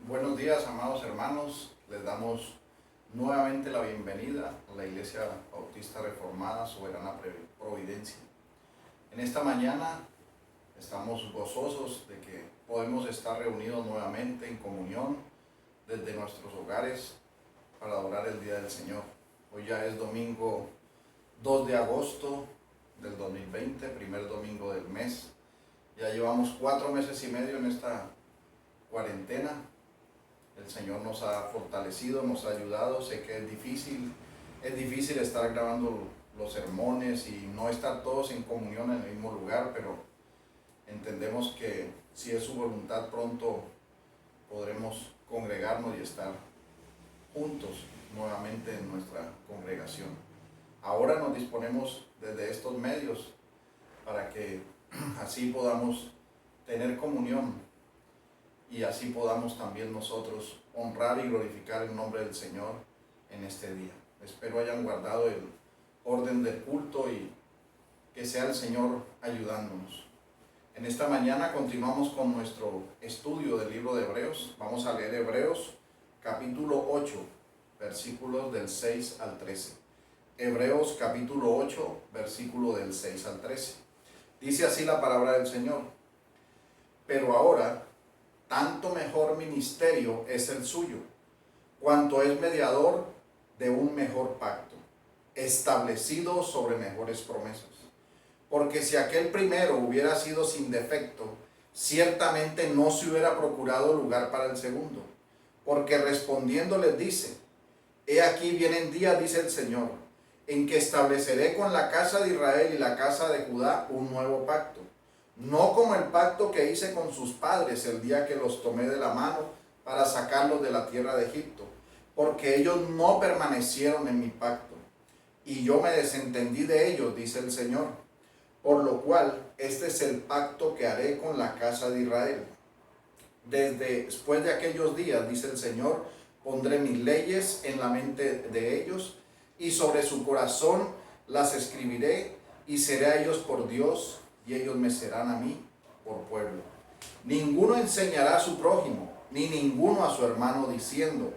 Buenos días, amados hermanos. Les damos nuevamente la bienvenida a la Iglesia Bautista Reformada Soberana Providencia. En esta mañana estamos gozosos de que podemos estar reunidos nuevamente en comunión desde nuestros hogares para adorar el Día del Señor. Hoy ya es domingo 2 de agosto del 2020, primer domingo del mes. Ya llevamos 4 meses y medio en esta cuarentena. El Señor nos ha fortalecido, nos ha ayudado. Sé que es difícil estar grabando los sermones y no estar todos en comunión en el mismo lugar, pero entendemos que si es su voluntad pronto podremos congregarnos y estar juntos nuevamente en nuestra congregación. Ahora nos disponemos desde estos medios para que así podamos tener comunión y así podamos también nosotros honrar y glorificar el nombre del Señor en este día. Espero hayan guardado el orden del culto y que sea el Señor ayudándonos. En esta mañana continuamos con nuestro estudio del libro de Hebreos. Vamos a leer Hebreos capítulo 8, versículos del 6 al 13. Hebreos capítulo 8, versículo del 6 al 13. Dice así la palabra del Señor: pero ahora, tanto mejor ministerio es el suyo, cuanto es mediador de un mejor pacto, establecido sobre mejores promesas. Porque si aquel primero hubiera sido sin defecto, ciertamente no se hubiera procurado lugar para el segundo. Porque respondiendo les dice: he aquí vienen días, dice el Señor, en que estableceré con la casa de Israel y la casa de Judá un nuevo pacto. No como el pacto que hice con sus padres el día que los tomé de la mano para sacarlos de la tierra de Egipto, porque ellos no permanecieron en mi pacto, y yo me desentendí de ellos, dice el Señor. Por lo cual, este es el pacto que haré con la casa de Israel. Después de aquellos días, dice el Señor, pondré mis leyes en la mente de ellos, y sobre su corazón las escribiré, y seré a ellos por Dios, y ellos me serán a mí por pueblo. Ninguno enseñará a su prójimo, ni ninguno a su hermano, diciendo: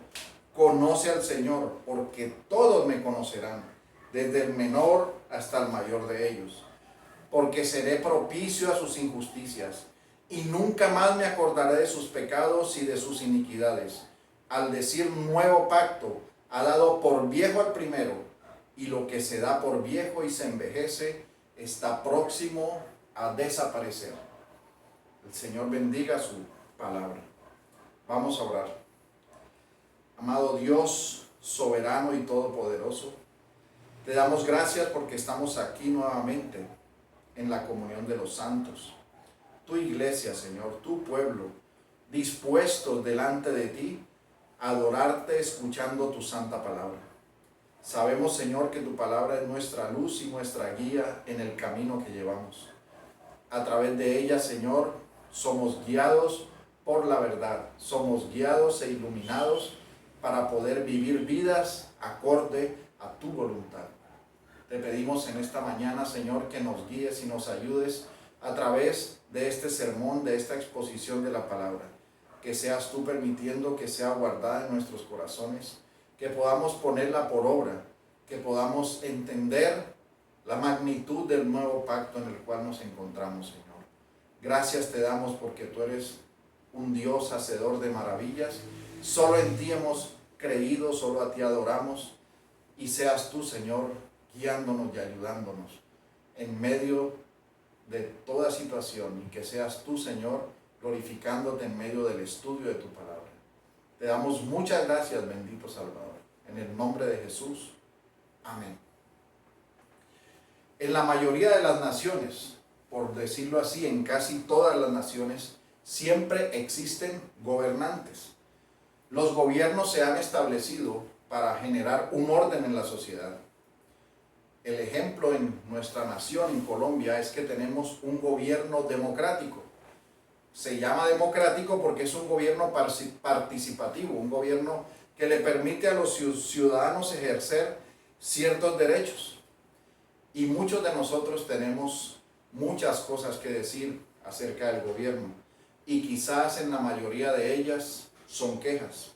conoce al Señor, porque todos me conocerán, desde el menor hasta el mayor de ellos. Porque seré propicio a sus injusticias, y nunca más me acordaré de sus pecados y de sus iniquidades. Al decir nuevo pacto, ha dado por viejo al primero, y lo que se da por viejo y se envejece está próximo a desaparecer. El Señor bendiga su palabra. Vamos a orar. Amado Dios, soberano y todopoderoso, te damos gracias porque estamos aquí nuevamente en la comunión de los santos. Tu iglesia, Señor, tu pueblo, dispuestos delante de ti a adorarte escuchando tu santa palabra. Sabemos, Señor, que tu palabra es nuestra luz y nuestra guía en el camino que llevamos. A través de ella, Señor, somos guiados por la verdad. Somos guiados e iluminados para poder vivir vidas acorde a tu voluntad. Te pedimos en esta mañana, Señor, que nos guíes y nos ayudes a través de este sermón, de esta exposición de la palabra. Que seas tú permitiendo que sea guardada en nuestros corazones, que podamos ponerla por obra, que podamos entender la magnitud del nuevo pacto en el cual nos encontramos, Señor. Gracias te damos porque tú eres un Dios hacedor de maravillas. Solo en ti hemos creído, solo a ti adoramos. Y seas tú, Señor, guiándonos y ayudándonos en medio de toda situación. Y que seas tú, Señor, glorificándote en medio del estudio de tu palabra. Te damos muchas gracias, bendito Salvador. En el nombre de Jesús. Amén. En la mayoría de las naciones, por decirlo así, en casi todas las naciones, siempre existen gobernantes. Los gobiernos se han establecido para generar un orden en la sociedad. El ejemplo en nuestra nación, en Colombia, es que tenemos un gobierno democrático. Se llama democrático porque es un gobierno participativo, un gobierno que le permite a los ciudadanos ejercer ciertos derechos. Y muchos de nosotros tenemos muchas cosas que decir acerca del gobierno. Y quizás en la mayoría de ellas son quejas.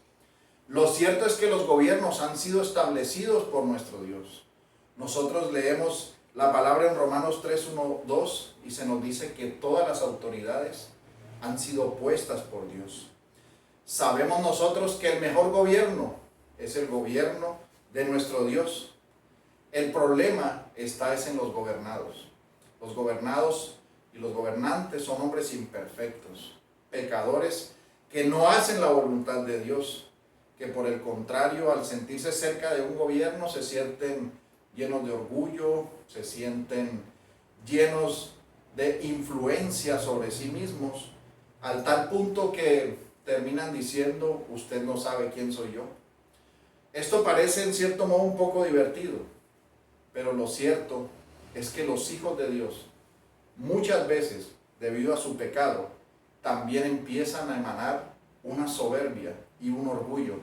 Lo cierto es que los gobiernos han sido establecidos por nuestro Dios. Nosotros leemos la palabra en Romanos 3, 1, 2 y se nos dice que todas las autoridades han sido puestas por Dios. Sabemos nosotros que el mejor gobierno es el gobierno de nuestro Dios. El problema está en los gobernados. Los gobernados y los gobernantes son hombres imperfectos, pecadores que no hacen la voluntad de Dios, que por el contrario, al sentirse cerca de un gobierno, se sienten llenos de orgullo, se sienten llenos de influencia sobre sí mismos, al tal punto que terminan diciendo, usted no sabe quién soy yo. Esto parece en cierto modo un poco divertido, pero lo cierto es que los hijos de Dios, muchas veces, debido a su pecado, también empiezan a emanar una soberbia y un orgullo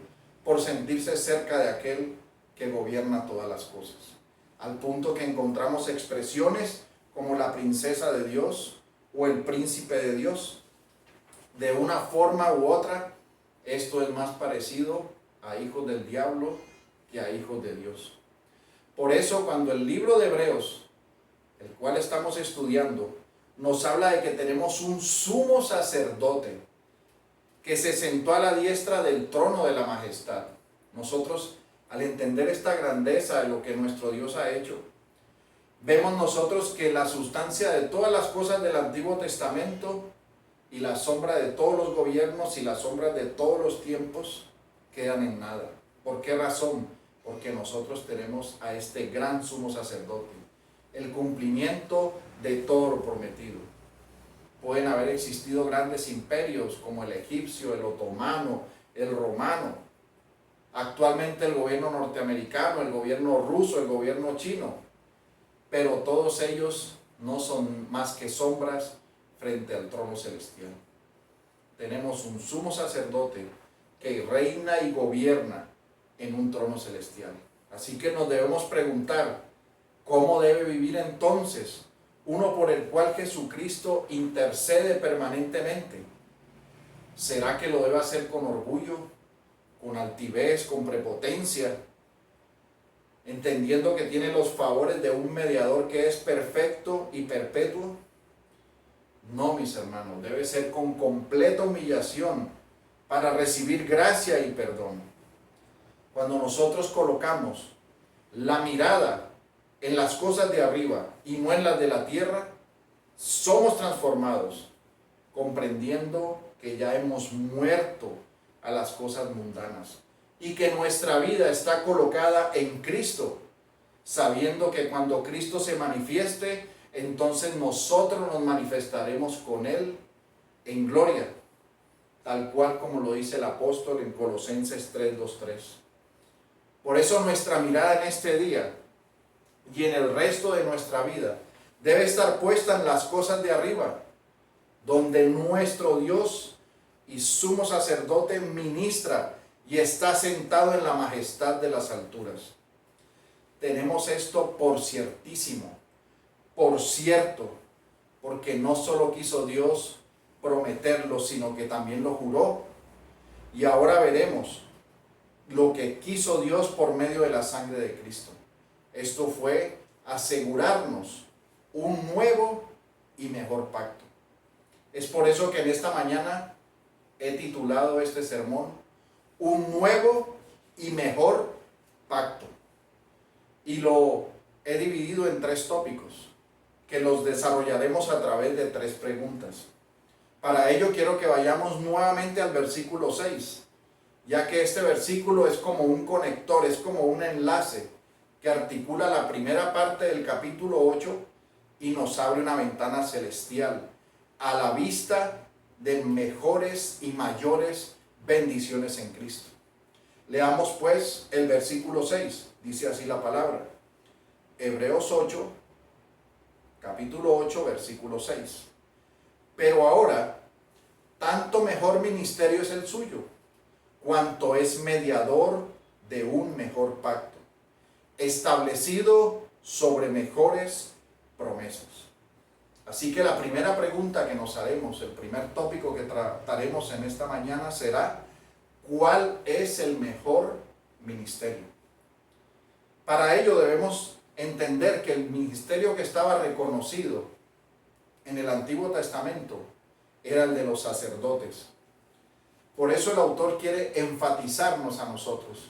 por sentirse cerca de aquel que gobierna todas las cosas. Al punto que encontramos expresiones como la princesa de Dios o el príncipe de Dios. De una forma u otra, esto es más parecido a hijos del diablo que a hijos de Dios. Por eso, cuando el libro de Hebreos, el cual estamos estudiando, nos habla de que tenemos un sumo sacerdote que se sentó a la diestra del trono de la majestad. Nosotros, al entender esta grandeza de lo que nuestro Dios ha hecho, vemos nosotros que la sustancia de todas las cosas del Antiguo Testamento y la sombra de todos los gobiernos y las sombras de todos los tiempos quedan en nada. ¿Por qué razón? Porque nosotros tenemos a este gran sumo sacerdote, el cumplimiento de todo lo prometido. Pueden haber existido grandes imperios como el egipcio, el otomano, el romano, actualmente el gobierno norteamericano, el gobierno ruso, el gobierno chino, pero todos ellos no son más que sombras frente al trono celestial. Tenemos un sumo sacerdote que reina y gobierna en un trono celestial. Así que nos debemos preguntar, ¿cómo debe vivir entonces uno por el cual Jesucristo intercede permanentemente? ¿Será que lo debe hacer con orgullo, con altivez, con prepotencia, entendiendo que tiene los favores de un mediador que es perfecto y perpetuo? No, mis hermanos, debe ser con completa humillación para recibir gracia y perdón. Cuando nosotros colocamos la mirada en las cosas de arriba y no en las de la tierra, somos transformados, comprendiendo que ya hemos muerto a las cosas mundanas y que nuestra vida está colocada en Cristo, sabiendo que cuando Cristo se manifieste, entonces nosotros nos manifestaremos con Él en gloria, tal cual como lo dice el apóstol en Colosenses 3, 2, 3. Por eso nuestra mirada en este día y en el resto de nuestra vida debe estar puesta en las cosas de arriba, donde nuestro Dios y sumo sacerdote ministra y está sentado en la majestad de las alturas. Tenemos esto por ciertísimo, por cierto, porque no solo quiso Dios prometerlo, sino que también lo juró. Y ahora veremos lo que quiso Dios por medio de la sangre de Cristo. Esto fue asegurarnos un nuevo y mejor pacto. Es por eso que en esta mañana he titulado este sermón, Un nuevo y mejor pacto. Y lo he dividido en 3 tópicos, que los desarrollaremos a través de 3 preguntas. Para ello quiero que vayamos nuevamente al versículo 6, ya que este versículo es como un conector, es como un enlace que articula la primera parte del capítulo 8 y nos abre una ventana celestial a la vista de mejores y mayores bendiciones en Cristo. Leamos pues el versículo 6, dice así la palabra. Hebreos 8, capítulo 8, versículo 6. Pero ahora, tanto mejor ministerio es el suyo, cuanto es mediador de un mejor pacto, establecido sobre mejores promesas. Así que la primera pregunta que nos haremos, el primer tópico que trataremos en esta mañana será, ¿cuál es el mejor ministerio? Para ello debemos entender que el ministerio que estaba reconocido en el Antiguo Testamento era el de los sacerdotes. Por eso el autor quiere enfatizarnos a nosotros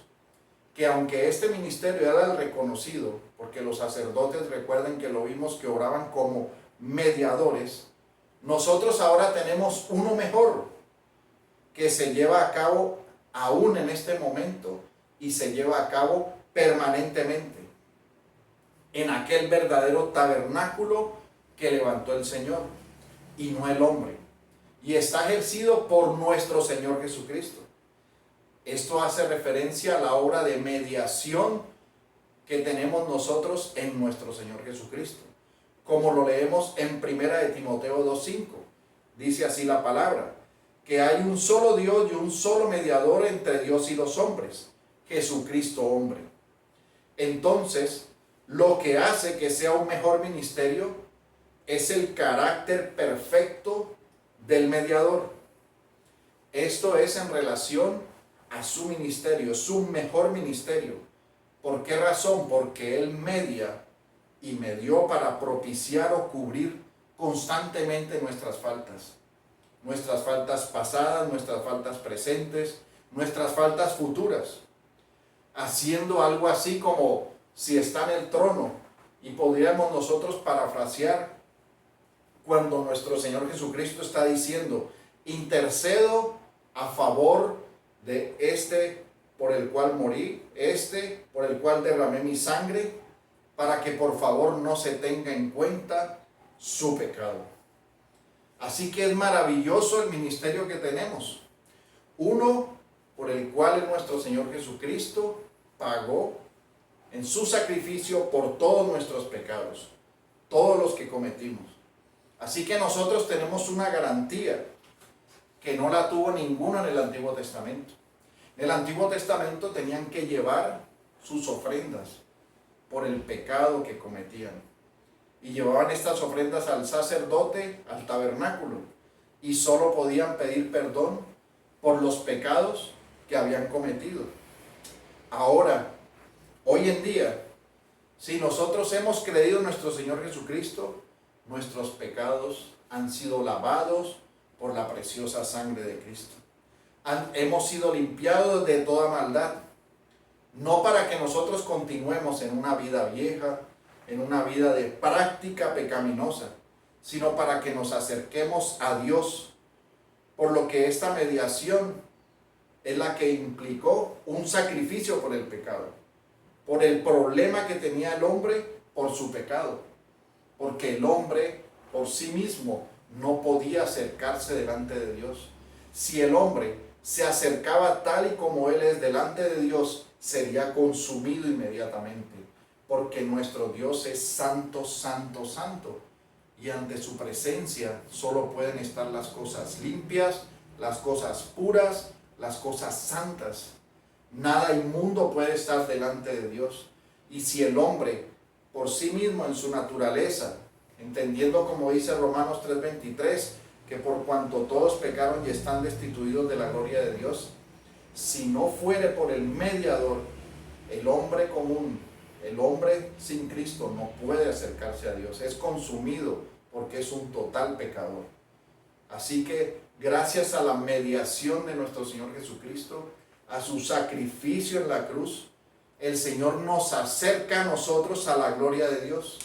que aunque este ministerio era el reconocido, porque los sacerdotes, recuerden que lo vimos que oraban como mediadores, nosotros ahora tenemos uno mejor que se lleva a cabo aún en este momento y se lleva a cabo permanentemente en aquel verdadero tabernáculo que levantó el Señor y no el hombre, y está ejercido por nuestro Señor Jesucristo. Esto hace referencia a la obra de mediación que tenemos nosotros en nuestro Señor Jesucristo, como lo leemos en 1 de Timoteo 2:5. Dice así la palabra, que hay un solo Dios y un solo mediador entre Dios y los hombres, Jesucristo hombre. Entonces, lo que hace que sea un mejor ministerio es el carácter perfecto del mediador. Esto es en relación a su ministerio, su mejor ministerio. ¿Por qué razón? Porque Él media y medió para propiciar o cubrir constantemente nuestras faltas pasadas, nuestras faltas presentes, nuestras faltas futuras, haciendo algo así como si está en el trono, y podríamos nosotros parafrasear cuando nuestro Señor Jesucristo está diciendo, intercedo a favor de este por el cual morí, este por el cual derramé mi sangre, para que por favor no se tenga en cuenta su pecado. Así que es maravilloso el ministerio que tenemos. Uno por el cual nuestro Señor Jesucristo pagó en su sacrificio por todos nuestros pecados, todos los que cometimos. Así que nosotros tenemos una garantía que no la tuvo ninguno en el Antiguo Testamento. En el Antiguo Testamento tenían que llevar sus ofrendas por el pecado que cometían. Y llevaban estas ofrendas al sacerdote, al tabernáculo, y solo podían pedir perdón por los pecados que habían cometido. Ahora, hoy en día, si nosotros hemos creído en nuestro Señor Jesucristo, nuestros pecados han sido lavados por la preciosa sangre de Cristo. Hemos sido limpiados de toda maldad, no para que nosotros continuemos en una vida vieja, en una vida de práctica pecaminosa, sino para que nos acerquemos a Dios, por lo que esta mediación es la que implicó un sacrificio por el pecado, por el problema que tenía el hombre por su pecado, porque el hombre por sí mismo no podía acercarse delante de Dios. Si el hombre se acercaba tal y como él es delante de Dios, sería consumido inmediatamente, porque nuestro Dios es santo, santo, santo, y ante su presencia solo pueden estar las cosas limpias, las cosas puras, las cosas santas. Nada inmundo puede estar delante de Dios. Y si el hombre por sí mismo en su naturaleza, entendiendo como dice Romanos 3:23, que por cuanto todos pecaron y están destituidos de la gloria de Dios, si no fuere por el mediador, el hombre común, el hombre sin Cristo no puede acercarse a Dios, es consumido porque es un total pecador. Así que gracias a la mediación de nuestro Señor Jesucristo, a su sacrificio en la cruz, el Señor nos acerca a nosotros a la gloria de Dios.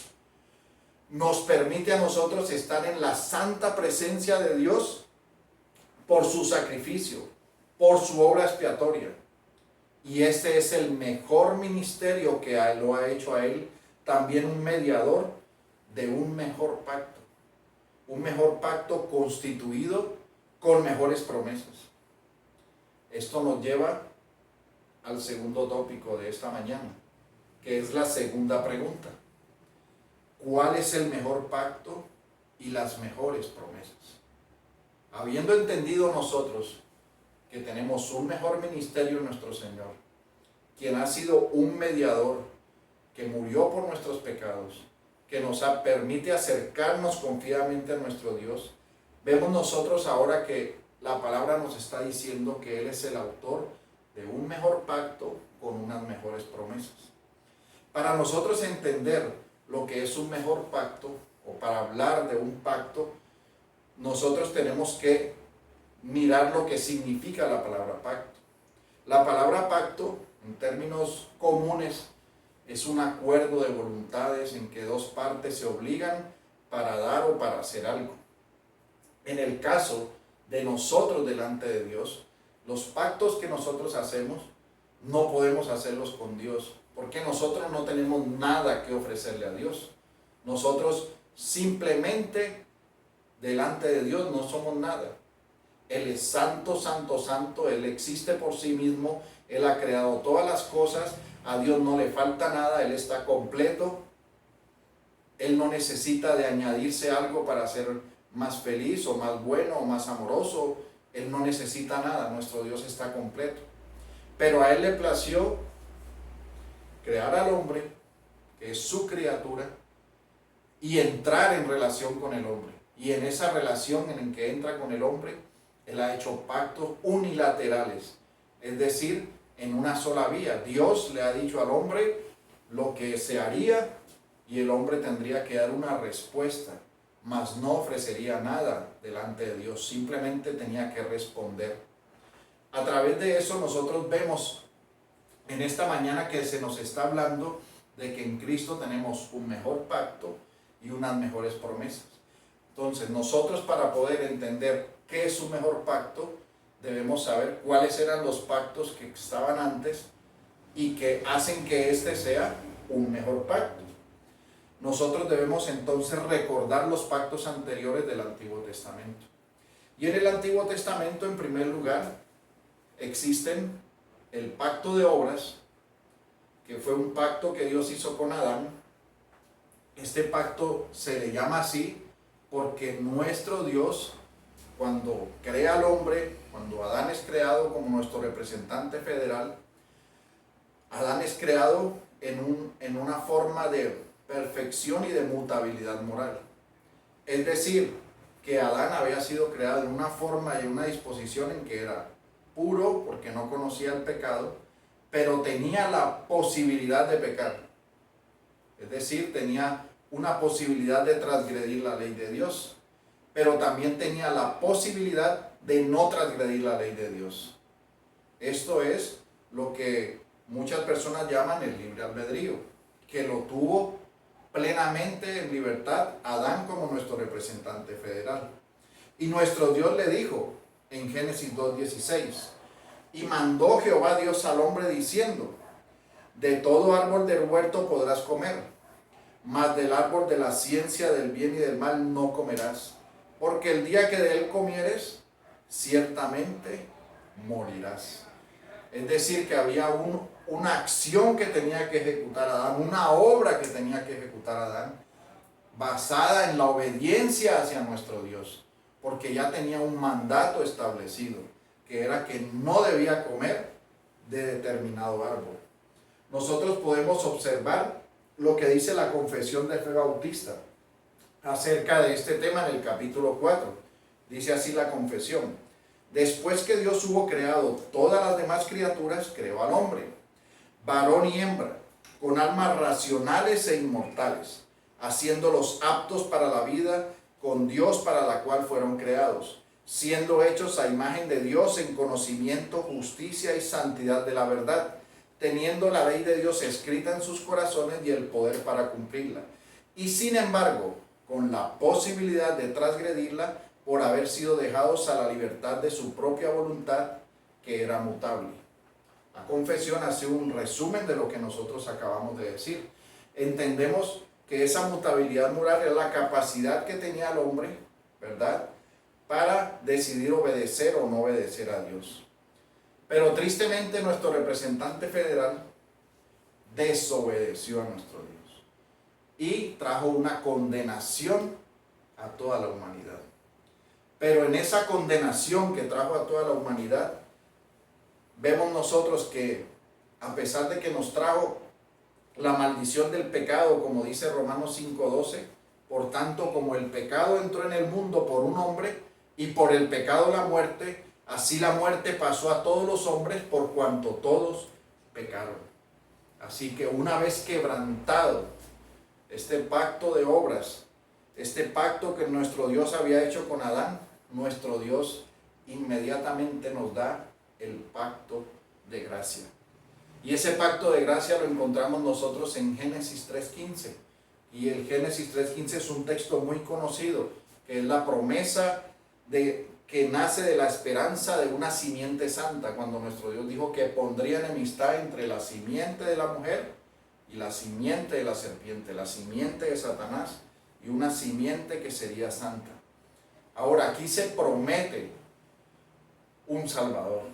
Nos permite a nosotros estar en la santa presencia de Dios por su sacrificio, por su obra expiatoria. Y este es el mejor ministerio que lo ha hecho a Él, también un mediador de un mejor pacto constituido con mejores promesas. Esto nos lleva al segundo tópico de esta mañana, que es la segunda pregunta. ¿Cuál es el mejor pacto y las mejores promesas? Habiendo entendido nosotros que tenemos un mejor ministerio en nuestro Señor, quien ha sido un mediador que murió por nuestros pecados, que nos permite acercarnos confiadamente a nuestro Dios, vemos nosotros ahora que la palabra nos está diciendo que Él es el autor de un mejor pacto con unas mejores promesas. Para nosotros entender lo que es un mejor pacto, o para hablar de un pacto, nosotros tenemos que mirar lo que significa la palabra pacto. La palabra pacto, en términos comunes, es un acuerdo de voluntades en que dos partes se obligan para dar o para hacer algo. En el caso de nosotros delante de Dios, los pactos que nosotros hacemos no podemos hacerlos con Dios, porque nosotros no tenemos nada que ofrecerle a Dios. Nosotros simplemente delante de Dios no somos nada. Él es santo, santo, santo, Él existe por sí mismo, Él ha creado todas las cosas, a Dios no le falta nada, Él está completo, Él no necesita de añadirse algo para ser más feliz o más bueno o más amoroso, Él no necesita nada, nuestro Dios está completo. Pero a Él le plació crear al hombre, que es su criatura, y entrar en relación con el hombre. Y en esa relación en que entra con el hombre, Él ha hecho pactos unilaterales, es decir, en una sola vía. Dios le ha dicho al hombre lo que se haría y el hombre tendría que dar una respuesta, mas no ofrecería nada delante de Dios, simplemente tenía que responder. A través de eso nosotros vemos en esta mañana que se nos está hablando de que en Cristo tenemos un mejor pacto y unas mejores promesas. Entonces nosotros, para poder entender qué es un mejor pacto, debemos saber cuáles eran los pactos que estaban antes y que hacen que este sea un mejor pacto. Nosotros debemos entonces recordar los pactos anteriores del Antiguo Testamento. Y en el Antiguo Testamento, en primer lugar, existen el pacto de obras, que fue un pacto que Dios hizo con Adán. Este pacto se le llama así porque nuestro Dios, cuando crea al hombre, cuando Adán es creado como nuestro representante federal, Adán es creado en una forma de perfección y de mutabilidad moral. Es decir, que Adán había sido creado en una forma y en una disposición en que era puro porque no conocía el pecado, pero tenía la posibilidad de pecar. Es decir, tenía una posibilidad de transgredir la ley de Dios, pero también tenía la posibilidad de no transgredir la ley de Dios. Esto es lo que muchas personas llaman el libre albedrío, que lo tuvo plenamente en libertad Adán como nuestro representante federal. Y nuestro Dios le dijo en Génesis 2:16, y mandó Jehová Dios al hombre diciendo, de todo árbol del huerto podrás comer, mas del árbol de la ciencia del bien y del mal no comerás, porque el día que de él comieres, ciertamente morirás. Es decir, que había una acción que tenía que ejecutar Adán, una obra que tenía que ejecutar Adán, basada en la obediencia hacia nuestro Dios, porque ya tenía un mandato establecido, que era que no debía comer de determinado árbol. Nosotros podemos observar lo que dice la Confesión de Fe Bautista acerca de este tema en el capítulo 4. Dice así la confesión: después que Dios hubo creado todas las demás criaturas, creó al hombre, varón y hembra, con almas racionales e inmortales, haciéndolos aptos para la vida con Dios para la cual fueron creados, siendo hechos a imagen de Dios en conocimiento, justicia y santidad de la verdad, teniendo la ley de Dios escrita en sus corazones y el poder para cumplirla, y sin embargo, con la posibilidad de transgredirla por haber sido dejados a la libertad de su propia voluntad, que era mutable. La confesión hace un resumen de lo que nosotros acabamos de decir. Entendemos que esa mutabilidad moral es la capacidad que tenía el hombre, ¿verdad?, para decidir obedecer o no obedecer a Dios. Pero tristemente nuestro representante federal desobedeció a nuestro Dios y trajo una condenación a toda la humanidad. Pero en esa condenación que trajo a toda la humanidad, vemos nosotros que a pesar de que nos trajo la maldición del pecado, como dice Romanos 5:12, por tanto como el pecado entró en el mundo por un hombre y por el pecado la muerte, así la muerte pasó a todos los hombres por cuanto todos pecaron. Así que una vez quebrantado este pacto de obras, este pacto que nuestro Dios había hecho con Adán, nuestro Dios inmediatamente nos da el pacto de gracia. Y ese pacto de gracia lo encontramos nosotros en Génesis 3:15. Y el Génesis 3:15 es un texto muy conocido, que es la promesa que nace de la esperanza de una simiente santa, cuando nuestro Dios dijo que pondría enemistad entre la simiente de la mujer y la simiente de la serpiente, la simiente de Satanás y una simiente que sería santa. Ahora, aquí se promete un Salvador,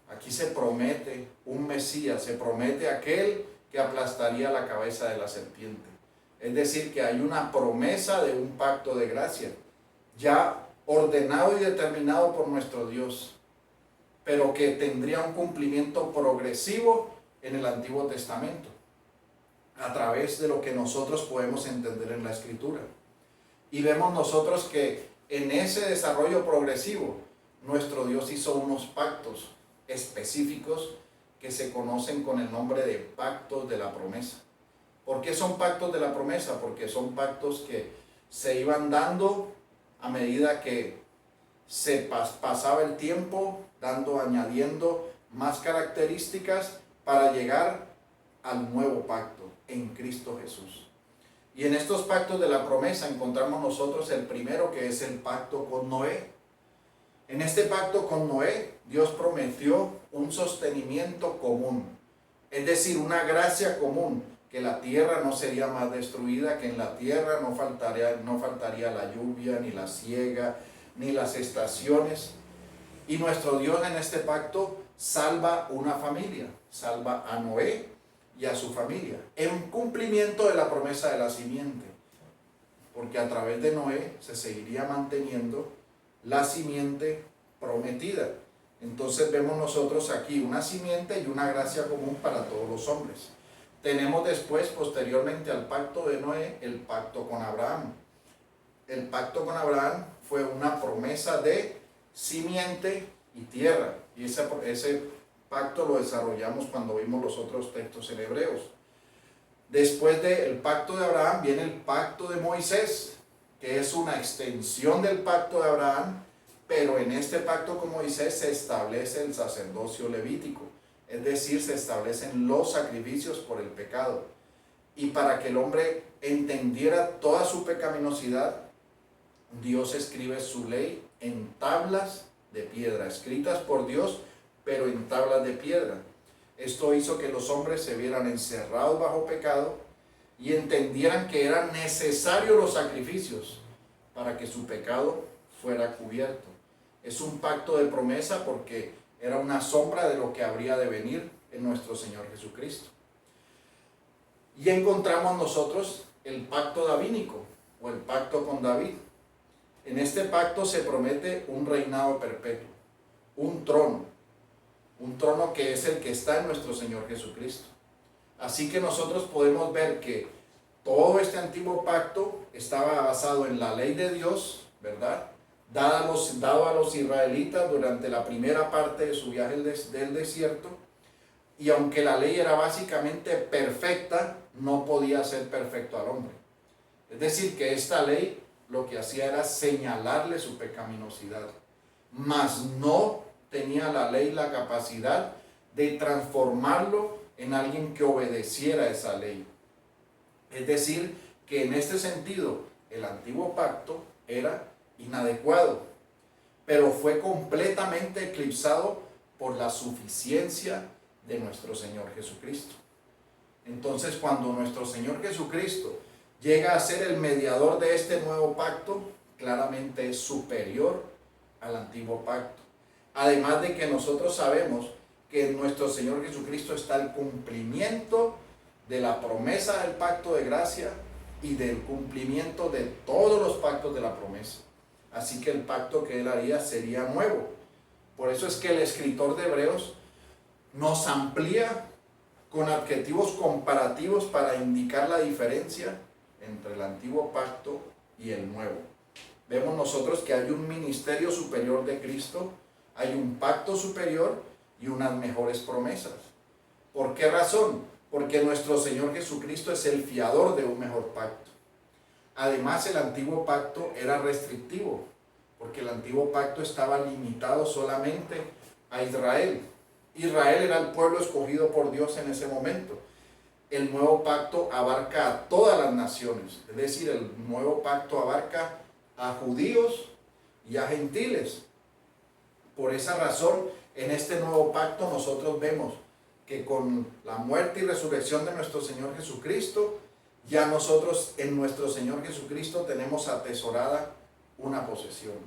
aquí se promete un Mesías, se promete aquel que aplastaría la cabeza de la serpiente. Es decir, que hay una promesa de un pacto de gracia, ya ordenado y determinado por nuestro Dios, pero que tendría un cumplimiento progresivo en el Antiguo Testamento, a través de lo que nosotros podemos entender en la Escritura. Y vemos nosotros que en ese desarrollo progresivo, nuestro Dios hizo unos pactos específicos que se conocen con el nombre de pactos de la promesa. ¿Por qué son pactos de la promesa? Porque son pactos que se iban dando a medida que se pasaba el tiempo, añadiendo más características para llegar al nuevo pacto en Cristo Jesús. Y en estos pactos de la promesa encontramos nosotros el primero, que es el pacto con Noé. En este pacto con Noé, Dios prometió un sostenimiento común, es decir, una gracia común, que la tierra no sería más destruida, que en la tierra no faltaría la lluvia, ni la siega, ni las estaciones. Y nuestro Dios en este pacto salva una familia, salva a Noé y a su familia, en cumplimiento de la promesa de la simiente, porque a través de Noé se seguiría manteniendo la simiente prometida. Entonces vemos nosotros aquí una simiente y una gracia común para todos los hombres. Tenemos después, posteriormente al pacto de Noé, el pacto con Abraham. El pacto con Abraham fue una promesa de simiente y tierra. Y ese pacto lo desarrollamos cuando vimos los otros textos en Hebreos. Después del pacto de Abraham viene el pacto de Moisés, que es una extensión del pacto de Abraham, pero en este pacto con Moisés se establece el sacerdocio levítico. Es decir, se establecen los sacrificios por el pecado. Y para que el hombre entendiera toda su pecaminosidad, Dios escribe su ley en tablas de piedra, escritas por Dios, pero en tablas de piedra. Esto hizo que los hombres se vieran encerrados bajo pecado y entendieran que eran necesarios los sacrificios para que su pecado fuera cubierto. Es un pacto de promesa porque era una sombra de lo que habría de venir en nuestro Señor Jesucristo. Y encontramos nosotros el pacto davínico, o el pacto con David. En este pacto se promete un reinado perpetuo, un trono que es el que está en nuestro Señor Jesucristo. Así que nosotros podemos ver que todo este antiguo pacto estaba basado en la ley de Dios, ¿verdad?, dado a los israelitas durante la primera parte de su viaje del desierto, y aunque la ley era básicamente perfecta, no podía ser perfecto al hombre. Es decir, que esta ley lo que hacía era señalarle su pecaminosidad, mas no tenía la ley la capacidad de transformarlo en alguien que obedeciera esa ley. Es decir, que en este sentido el antiguo pacto era inadecuado, pero fue completamente eclipsado por la suficiencia de nuestro Señor Jesucristo. Entonces, cuando nuestro Señor Jesucristo llega a ser el mediador de este nuevo pacto, claramente es superior al antiguo pacto. Además de que nosotros sabemos que en nuestro Señor Jesucristo está el cumplimiento de la promesa del pacto de gracia y del cumplimiento de todos los pactos de la promesa. Así que el pacto que Él haría sería nuevo. Por eso es que el escritor de Hebreos nos amplía con adjetivos comparativos para indicar la diferencia entre el antiguo pacto y el nuevo. vemos nosotros que hay un ministerio superior de Cristo, hay un pacto superior y unas mejores promesas. ¿Por qué razón? Porque nuestro Señor Jesucristo es el fiador de un mejor pacto. Además, el antiguo pacto era restrictivo, porque el antiguo pacto estaba limitado solamente a Israel. Israel era el pueblo escogido por Dios en ese momento. El nuevo pacto abarca a todas las naciones, es decir, el nuevo pacto abarca a judíos y a gentiles. Por esa razón, en este nuevo pacto nosotros vemos que con la muerte y resurrección de nuestro Señor Jesucristo, ya nosotros en nuestro Señor Jesucristo tenemos atesorada una posesión.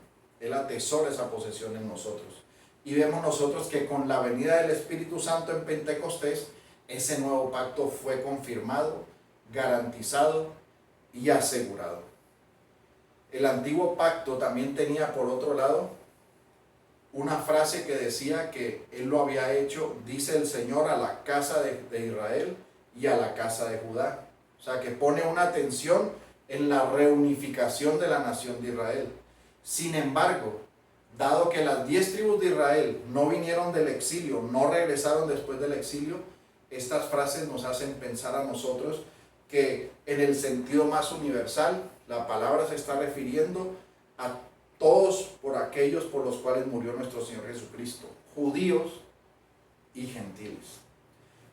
Él atesora esa posesión en nosotros. Y vemos nosotros que con la venida del Espíritu Santo en Pentecostés, ese nuevo pacto fue confirmado, garantizado y asegurado. El antiguo pacto también tenía, por otro lado, una frase que decía que Él lo había hecho, dice el Señor, a la casa de Israel y a la casa de Judá. O sea, que pone una atención en la reunificación de la nación de Israel. Sin embargo, dado que las 10 tribus de Israel no vinieron del exilio, no regresaron después del exilio, estas frases nos hacen pensar a nosotros que en el sentido más universal, la palabra se está refiriendo a todos por aquellos por los cuales murió nuestro Señor Jesucristo, judíos y gentiles.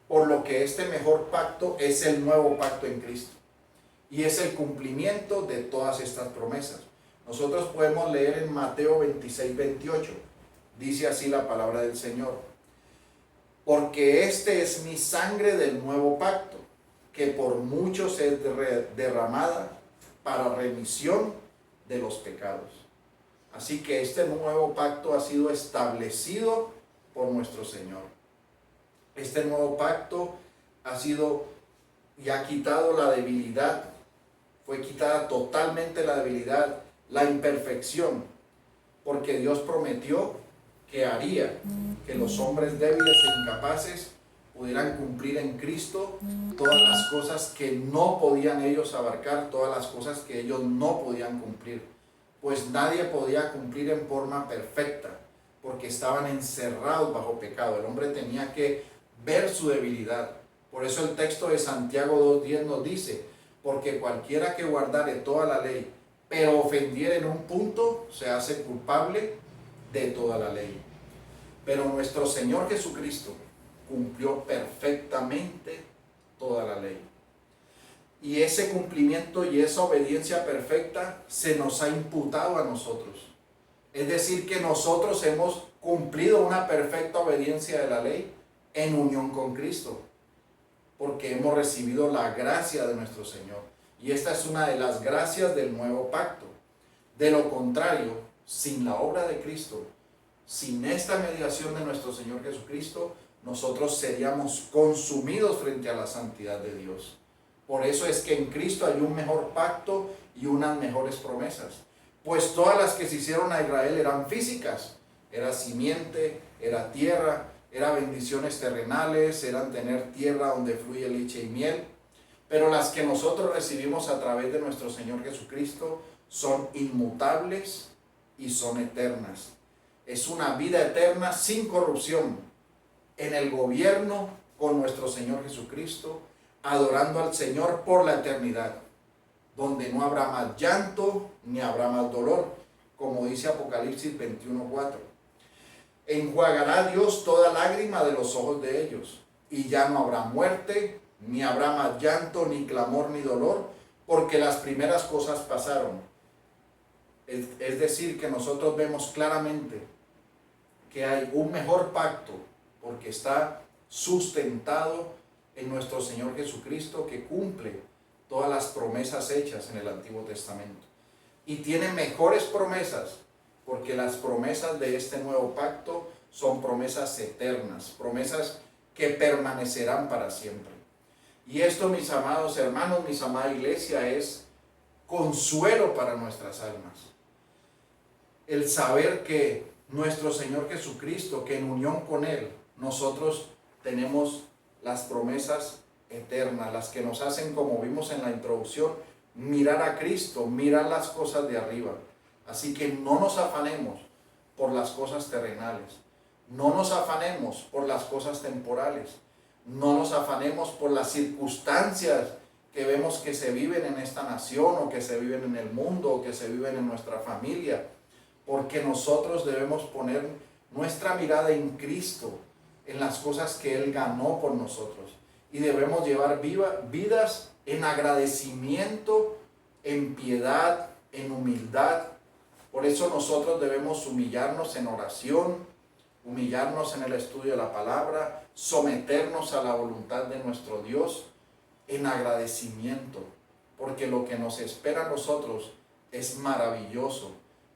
Por lo que este mejor pacto es el nuevo pacto en Cristo y es el cumplimiento de todas estas promesas. Nosotros podemos leer en Mateo 26-28, dice así la palabra del Señor: porque este es mi sangre del nuevo pacto, que por muchos es derramada para remisión de los pecados. Así que este nuevo pacto ha sido establecido por nuestro Señor. Este nuevo pacto ha sido y ha quitado la debilidad, fue quitada totalmente la debilidad, la imperfección, porque Dios prometió que haría que los hombres débiles e incapaces pudieran cumplir en Cristo todas las cosas que no podían ellos abarcar, todas las cosas que ellos no podían cumplir, pues nadie podía cumplir en forma perfecta, porque estaban encerrados bajo pecado. El hombre tenía que ver su debilidad. Por eso el texto de Santiago 2:10 nos dice: porque cualquiera que guardare toda la ley, pero ofendiere en un punto, se hace culpable de toda la ley. Pero nuestro Señor Jesucristo cumplió perfectamente toda la ley. Y ese cumplimiento y esa obediencia perfecta se nos ha imputado a nosotros. Es decir, que nosotros hemos cumplido una perfecta obediencia de la ley en unión con Cristo, porque hemos recibido la gracia de nuestro Señor. Y esta es una de las gracias del nuevo pacto. De lo contrario, sin la obra de Cristo, sin esta mediación de nuestro Señor Jesucristo, nosotros seríamos consumidos frente a la santidad de Dios. Por eso es que en Cristo hay un mejor pacto y unas mejores promesas. Pues todas las que se hicieron a Israel eran físicas. Era simiente, era tierra, eran bendiciones terrenales, eran tener tierra donde fluye leche y miel. Pero las que nosotros recibimos a través de nuestro Señor Jesucristo son inmutables y son eternas. Es una vida eterna sin corrupción, en el gobierno con nuestro Señor Jesucristo, adorando al Señor por la eternidad, donde no habrá más llanto ni habrá más dolor, como dice Apocalipsis 21:4. Enjuagará Dios toda lágrima de los ojos de ellos, y ya no habrá muerte, ni habrá más llanto, ni clamor, ni dolor, porque las primeras cosas pasaron. Es decir, que nosotros vemos claramente que hay un mejor pacto, porque está sustentado en nuestro Señor Jesucristo, que cumple todas las promesas hechas en el Antiguo Testamento. Y tiene mejores promesas, porque las promesas de este nuevo pacto son promesas eternas, promesas que permanecerán para siempre. Y esto, mis amados hermanos, mis amada iglesia, es consuelo para nuestras almas. El saber que nuestro Señor Jesucristo, que en unión con Él, nosotros tenemos las promesas eternas, las que nos hacen, como vimos en la introducción, mirar a Cristo, mirar las cosas de arriba. Así que no nos afanemos por las cosas terrenales, no nos afanemos por las cosas temporales, no nos afanemos por las circunstancias que vemos que se viven en esta nación o que se viven en el mundo o que se viven en nuestra familia, porque nosotros debemos poner nuestra mirada en Cristo, en las cosas que Él ganó por nosotros, y debemos llevar vidas en agradecimiento, en piedad, en humildad. Por eso nosotros debemos humillarnos en oración, humillarnos en el estudio de la palabra, someternos a la voluntad de nuestro Dios en agradecimiento, porque lo que nos espera a nosotros es maravilloso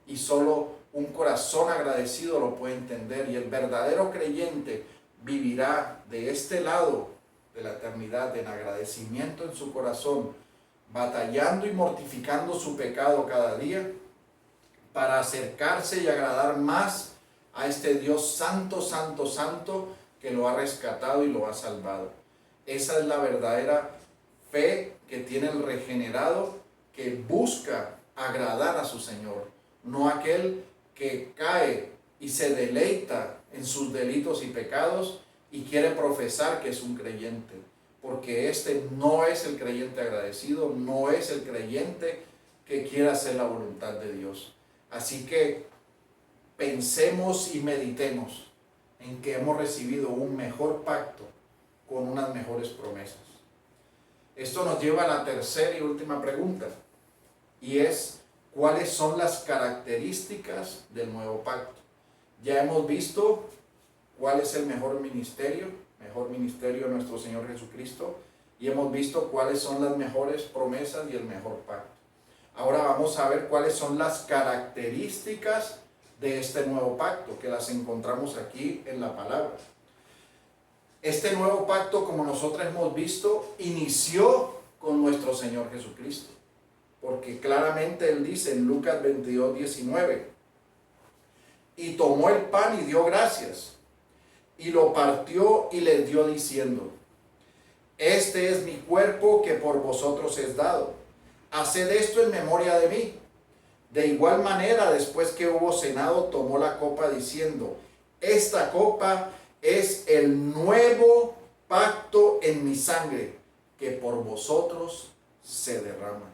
y solo un corazón agradecido lo puede entender, y el verdadero creyente vivirá de este lado de la eternidad en agradecimiento en su corazón, batallando y mortificando su pecado cada día para acercarse y agradar más a este Dios santo, santo, santo, que lo ha rescatado y lo ha salvado. Esa es la verdadera fe que tiene el regenerado, que busca agradar a su Señor, no aquel que cae y se deleita en sus delitos y pecados y quiere profesar que es un creyente, porque este no es el creyente agradecido, no es el creyente que quiere hacer la voluntad de Dios. Así que pensemos y meditemos en que hemos recibido un mejor pacto con unas mejores promesas. Esto nos lleva a la tercera y última pregunta, y es: ¿cuáles son las características del nuevo pacto? Ya hemos visto cuál es el mejor ministerio de nuestro Señor Jesucristo, y hemos visto cuáles son las mejores promesas y el mejor pacto. Ahora vamos a ver cuáles son las características de este nuevo pacto, que las encontramos aquí en la palabra. Este nuevo pacto, como nosotros hemos visto, inició con nuestro Señor Jesucristo, porque claramente Él dice en Lucas 22, 19, y tomó el pan y dio gracias, y lo partió y les dio diciendo: este es mi cuerpo que por vosotros es dado, haced esto en memoria de mí. De igual manera, después que hubo cenado, tomó la copa diciendo: esta copa es el nuevo pacto en mi sangre, que por vosotros se derrama.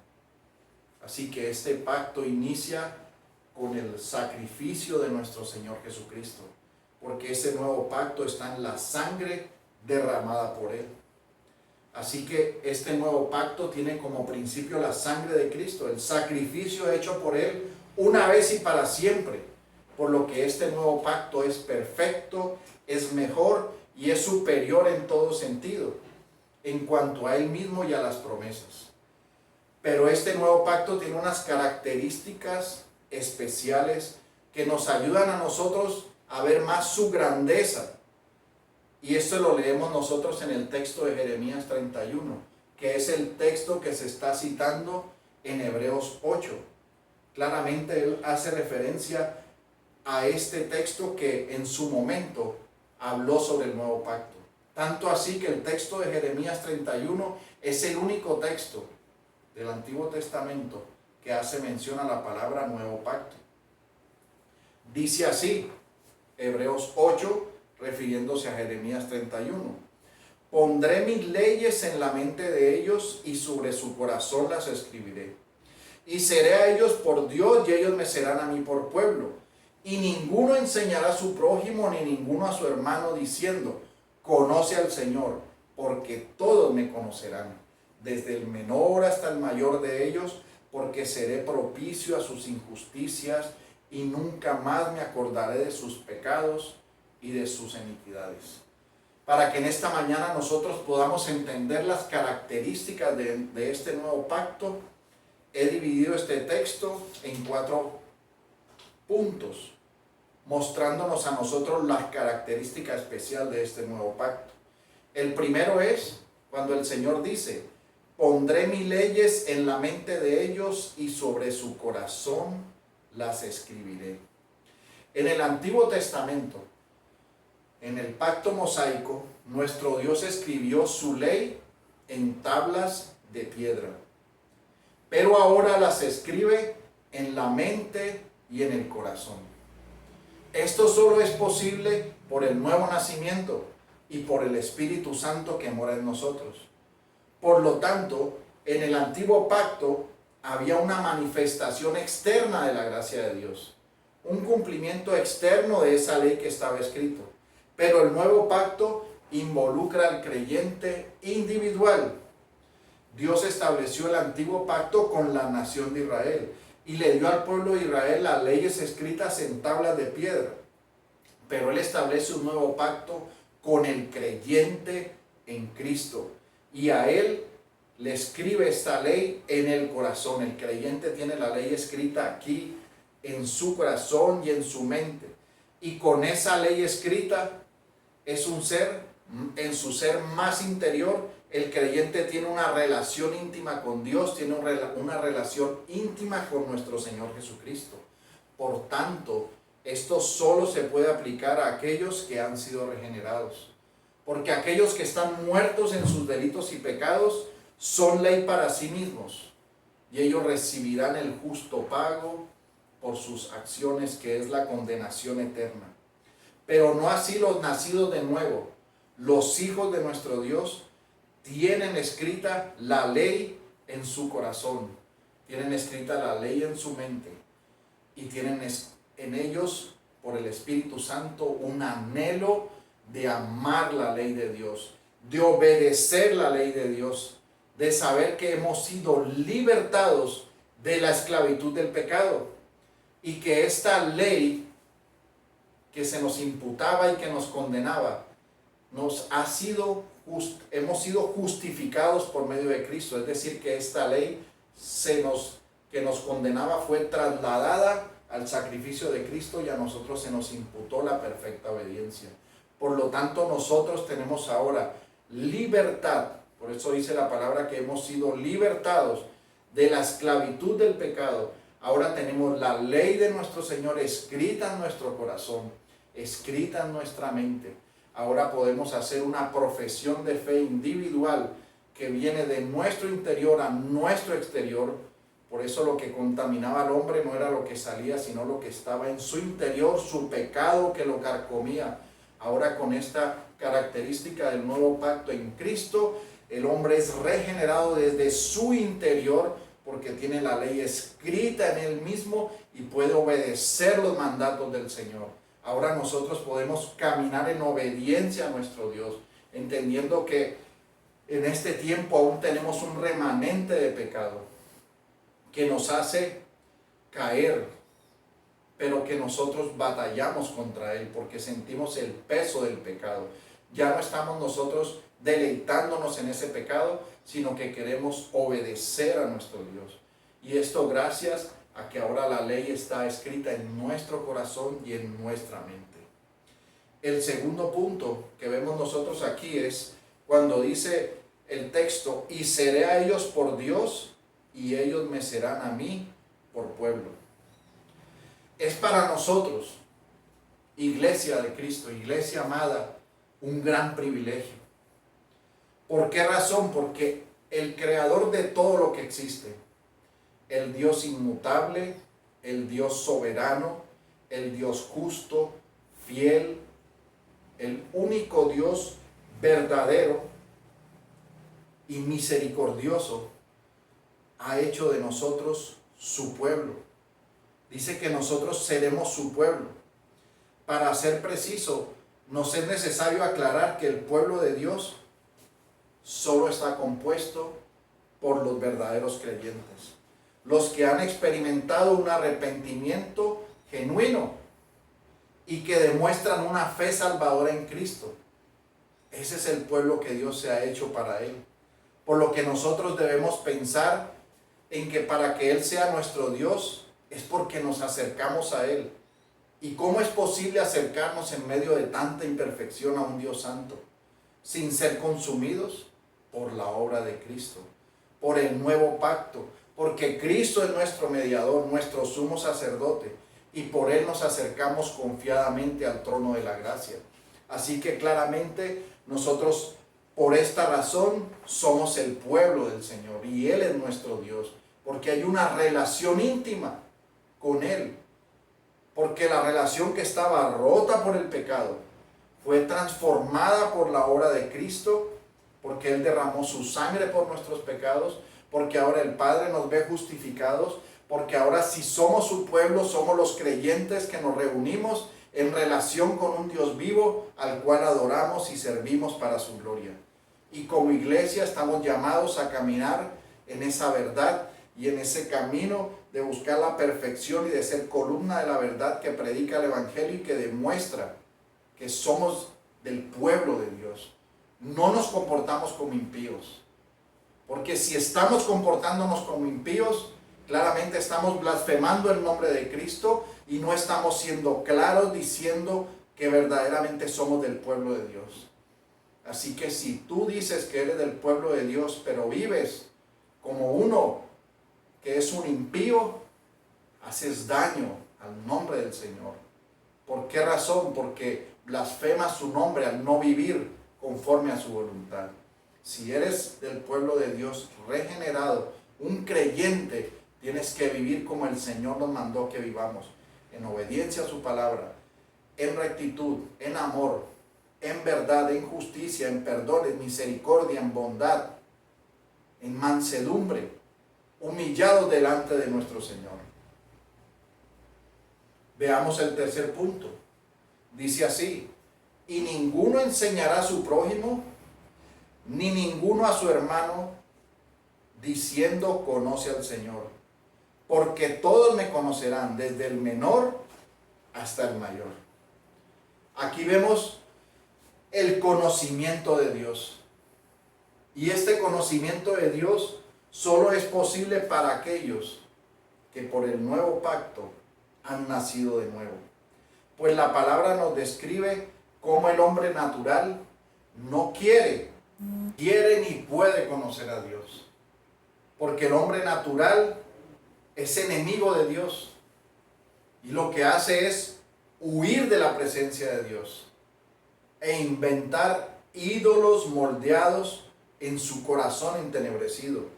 Así que este pacto inicia con el sacrificio de nuestro Señor Jesucristo, porque ese nuevo pacto está en la sangre derramada por Él. Así que este nuevo pacto tiene como principio la sangre de Cristo, el sacrificio hecho por Él una vez y para siempre, por lo que este nuevo pacto es perfecto, es mejor y es superior en todo sentido, en cuanto a Él mismo y a las promesas. Pero este nuevo pacto tiene unas características especiales que nos ayudan a nosotros a ver más su grandeza. Y esto lo leemos nosotros en el texto de Jeremías 31, que es el texto que se está citando en Hebreos 8. Claramente él hace referencia a este texto que en su momento habló sobre el nuevo pacto. Tanto así que el texto de Jeremías 31 es el único texto del Antiguo Testamento que hace mención a la palabra nuevo pacto. Dice así, Hebreos 8, refiriéndose a Jeremías 31: pondré mis leyes en la mente de ellos y sobre su corazón las escribiré. Y seré a ellos por Dios y ellos me serán a mí por pueblo. Y ninguno enseñará a su prójimo ni ninguno a su hermano diciendo: conoce al Señor, porque todos me conocerán, desde el menor hasta el mayor de ellos, porque seré propicio a sus injusticias y nunca más me acordaré de sus pecados y de sus iniquidades. Para que en esta mañana nosotros podamos entender las características de este nuevo pacto, he dividido este texto en 4 puntos, mostrándonos a nosotros la característica especial de este nuevo pacto. El primero es cuando el Señor dice: pondré mis leyes en la mente de ellos y sobre su corazón las escribiré. En el Antiguo Testamento, en el pacto mosaico, nuestro Dios escribió su ley en tablas de piedra, pero ahora las escribe en la mente y en el corazón. Esto solo es posible por el nuevo nacimiento y por el Espíritu Santo que mora en nosotros. Por lo tanto, en el antiguo pacto había una manifestación externa de la gracia de Dios, un cumplimiento externo de esa ley que estaba escrito. Pero el nuevo pacto involucra al creyente individual. Dios estableció el antiguo pacto con la nación de Israel y le dio al pueblo de Israel las leyes escritas en tablas de piedra. Pero Él establece un nuevo pacto con el creyente en Cristo. Y a Él le escribe esta ley en el corazón. El creyente tiene la ley escrita aquí en su corazón y en su mente. Y con esa ley escrita es un ser, en su ser más interior, el creyente tiene una relación íntima con Dios, tiene una relación íntima con nuestro Señor Jesucristo. Por tanto, esto solo se puede aplicar a aquellos que han sido regenerados. Porque aquellos que están muertos en sus delitos y pecados son ley para sí mismos. Y ellos recibirán el justo pago por sus acciones, que es la condenación eterna. Pero no así los nacidos de nuevo. Los hijos de nuestro Dios tienen escrita la ley en su corazón. Tienen escrita la ley en su mente. Y tienen en ellos, por el Espíritu Santo, un anhelo de amar la ley de Dios, de obedecer la ley de Dios, de saber que hemos sido libertados de la esclavitud del pecado y que esta ley que se nos imputaba y que nos condenaba, hemos sido justificados por medio de Cristo. Es decir, que esta ley que nos condenaba fue trasladada al sacrificio de Cristo y a nosotros se nos imputó la perfecta obediencia. Por lo tanto, nosotros tenemos ahora libertad. Por eso dice la palabra que hemos sido libertados de la esclavitud del pecado. Ahora tenemos la ley de nuestro Señor escrita en nuestro corazón, escrita en nuestra mente. Ahora podemos hacer una profesión de fe individual que viene de nuestro interior a nuestro exterior. Por eso lo que contaminaba al hombre no era lo que salía, sino lo que estaba en su interior, su pecado que lo carcomía. Ahora, con esta característica del nuevo pacto en Cristo, el hombre es regenerado desde su interior porque tiene la ley escrita en él mismo y puede obedecer los mandatos del Señor. Ahora nosotros podemos caminar en obediencia a nuestro Dios, entendiendo que en este tiempo aún tenemos un remanente de pecado que nos hace caer, pero que nosotros batallamos contra él porque sentimos el peso del pecado. Ya no estamos nosotros deleitándonos en ese pecado, sino que queremos obedecer a nuestro Dios. Y esto gracias a que ahora la ley está escrita en nuestro corazón y en nuestra mente. El segundo punto que vemos nosotros aquí es cuando dice el texto: y seré a ellos por Dios y ellos me serán a mí por pueblo. Es para nosotros, iglesia de Cristo, iglesia amada, un gran privilegio. ¿Por qué razón? Porque el creador de todo lo que existe, el Dios inmutable, el Dios soberano, el Dios justo, fiel, el único Dios verdadero y misericordioso, ha hecho de nosotros su pueblo. Dice que nosotros seremos su pueblo. Para ser preciso, nos es necesario aclarar que el pueblo de Dios solo está compuesto por los verdaderos creyentes, los que han experimentado un arrepentimiento genuino y que demuestran una fe salvadora en Cristo. Ese es el pueblo que Dios se ha hecho para Él. Por lo que nosotros debemos pensar en que para que Él sea nuestro Dios es porque nos acercamos a Él. ¿Y cómo es posible acercarnos en medio de tanta imperfección a un Dios santo sin ser consumidos? Por la obra de Cristo, por el nuevo pacto, porque Cristo es nuestro mediador, nuestro sumo sacerdote, y por Él nos acercamos confiadamente al trono de la gracia. Así que claramente nosotros, por esta razón, somos el pueblo del Señor y Él es nuestro Dios, porque hay una relación íntima con Él, porque la relación que estaba rota por el pecado fue transformada por la obra de Cristo, porque Él derramó su sangre por nuestros pecados, porque ahora el Padre nos ve justificados, porque ahora si somos su pueblo, somos los creyentes que nos reunimos en relación con un Dios vivo al cual adoramos y servimos para su gloria. Y como iglesia estamos llamados a caminar en esa verdad y en ese camino de buscar la perfección y de ser columna de la verdad que predica el Evangelio y que demuestra que somos del pueblo de Dios. No nos comportamos como impíos, porque si estamos comportándonos como impíos, claramente estamos blasfemando el nombre de Cristo y no estamos siendo claros diciendo que verdaderamente somos del pueblo de Dios. Así que si tú dices que eres del pueblo de Dios, pero vives como uno que es un impío, haces daño al nombre del Señor. ¿Por qué razón? Porque blasfemas su nombre al no vivir conforme a su voluntad. Si eres del pueblo de Dios regenerado, un creyente, tienes que vivir como el Señor nos mandó que vivamos, en obediencia a su palabra, en rectitud, en amor, en verdad, en justicia, en perdón, en misericordia, en bondad, en mansedumbre, humillados delante de nuestro Señor. Veamos el tercer punto. Dice así: y ninguno enseñará a su prójimo, ni ninguno a su hermano, diciendo conoce al Señor, porque todos me conocerán, desde el menor hasta el mayor. Aquí vemos el conocimiento de Dios. Y este conocimiento de Dios solo es posible para aquellos que por el nuevo pacto han nacido de nuevo. Pues la palabra nos describe cómo el hombre natural no quiere ni puede conocer a Dios. Porque el hombre natural es enemigo de Dios y lo que hace es huir de la presencia de Dios e inventar ídolos moldeados en su corazón entenebrecido.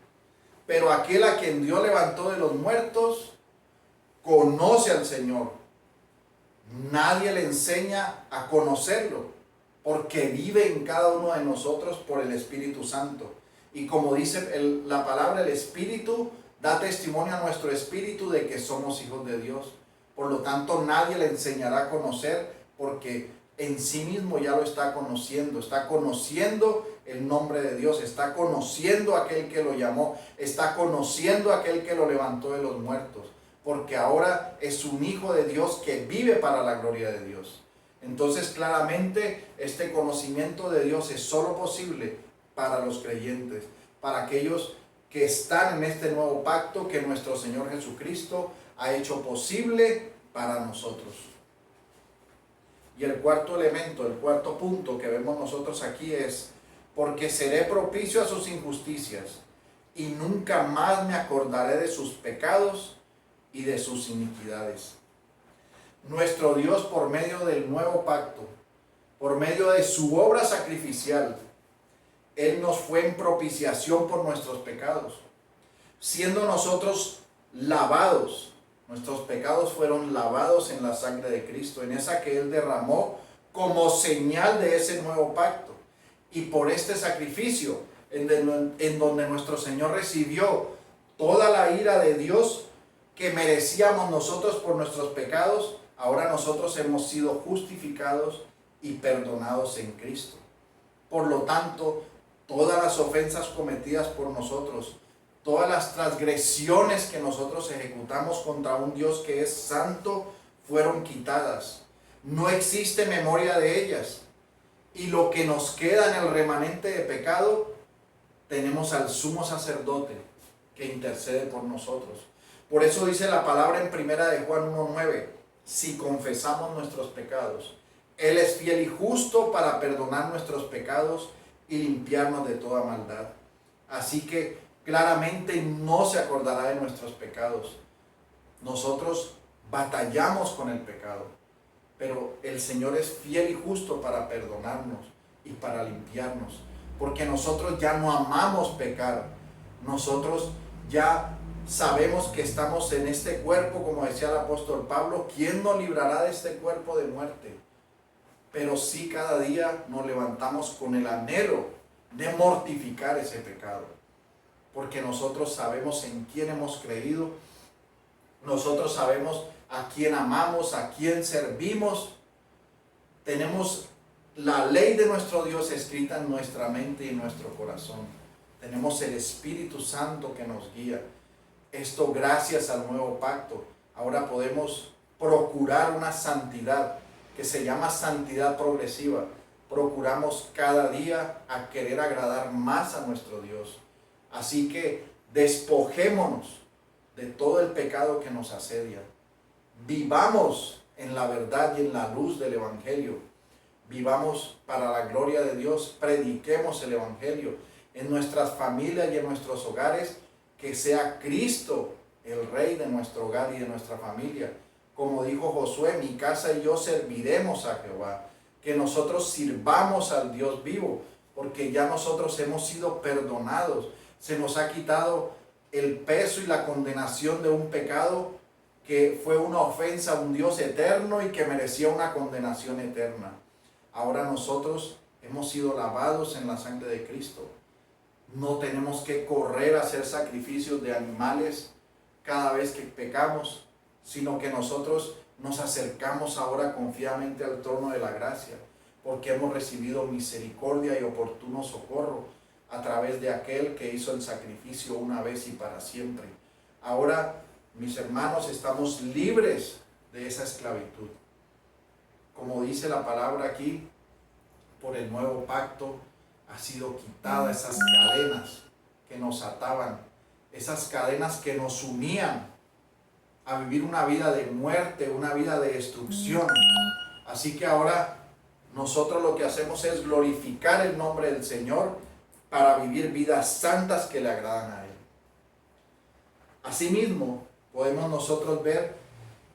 Pero aquel a quien Dios levantó de los muertos conoce al Señor. Nadie le enseña a conocerlo, porque vive en cada uno de nosotros por el Espíritu Santo. Y como dice la palabra, el Espíritu da testimonio a nuestro espíritu de que somos hijos de Dios. Por lo tanto, nadie le enseñará a conocer, porque en sí mismo ya lo está conociendo el nombre de Dios, está conociendo a aquel que lo llamó, está conociendo a aquel que lo levantó de los muertos, porque ahora es un hijo de Dios que vive para la gloria de Dios. Entonces, claramente, este conocimiento de Dios es solo posible para los creyentes, para aquellos que están en este nuevo pacto que nuestro Señor Jesucristo ha hecho posible para nosotros. Y el cuarto elemento, el cuarto punto que vemos nosotros aquí es: porque seré propicio a sus injusticias, y nunca más me acordaré de sus pecados y de sus iniquidades. Nuestro Dios, por medio del nuevo pacto, por medio de su obra sacrificial, Él nos fue en propiciación por nuestros pecados. Siendo nosotros lavados, nuestros pecados fueron lavados en la sangre de Cristo, en esa que Él derramó como señal de ese nuevo pacto. Y por este sacrificio, en donde nuestro Señor recibió toda la ira de Dios que merecíamos nosotros por nuestros pecados, ahora nosotros hemos sido justificados y perdonados en Cristo. Por lo tanto, todas las ofensas cometidas por nosotros, todas las transgresiones que nosotros ejecutamos contra un Dios que es santo, fueron quitadas. No existe memoria de ellas. Y lo que nos queda en el remanente de pecado, tenemos al sumo sacerdote que intercede por nosotros. Por eso dice la palabra en primera de Juan 1:9, si confesamos nuestros pecados, Él es fiel y justo para perdonar nuestros pecados y limpiarnos de toda maldad. Así que claramente no se acordará de nuestros pecados. Nosotros batallamos con el pecado, pero el Señor es fiel y justo para perdonarnos y para limpiarnos, porque nosotros ya no amamos pecar. Nosotros ya sabemos que estamos en este cuerpo, como decía el apóstol Pablo, ¿quién nos librará de este cuerpo de muerte? Pero sí cada día nos levantamos con el anhelo de mortificar ese pecado, porque nosotros sabemos en quién hemos creído, nosotros sabemos a quién amamos, a quién servimos, tenemos la ley de nuestro Dios escrita en nuestra mente y en nuestro corazón, tenemos el Espíritu Santo que nos guía. Esto gracias al nuevo pacto. Ahora podemos procurar una santidad que se llama santidad progresiva. Procuramos cada día a querer agradar más a nuestro Dios. Así que despojémonos de todo el pecado que nos asedia. Vivamos en la verdad y en la luz del Evangelio. Vivamos para la gloria de Dios. Prediquemos el Evangelio en nuestras familias y en nuestros hogares. Que sea Cristo el Rey de nuestro hogar y de nuestra familia. Como dijo Josué, mi casa y yo serviremos a Jehová. Que nosotros sirvamos al Dios vivo, porque ya nosotros hemos sido perdonados. Se nos ha quitado el peso y la condenación de un pecado que fue una ofensa a un Dios eterno y que merecía una condenación eterna. Ahora nosotros hemos sido lavados en la sangre de Cristo. No tenemos que correr a hacer sacrificios de animales cada vez que pecamos, sino que nosotros nos acercamos ahora confiadamente al trono de la gracia, porque hemos recibido misericordia y oportuno socorro a través de aquel que hizo el sacrificio una vez y para siempre. Ahora, mis hermanos, estamos libres de esa esclavitud. Como dice la palabra aquí, por el nuevo pacto, ha sido quitada esas cadenas que nos ataban, esas cadenas que nos unían a vivir una vida de muerte, una vida de destrucción. Así que ahora nosotros lo que hacemos es glorificar el nombre del Señor para vivir vidas santas que le agradan a Él. Asimismo, podemos nosotros ver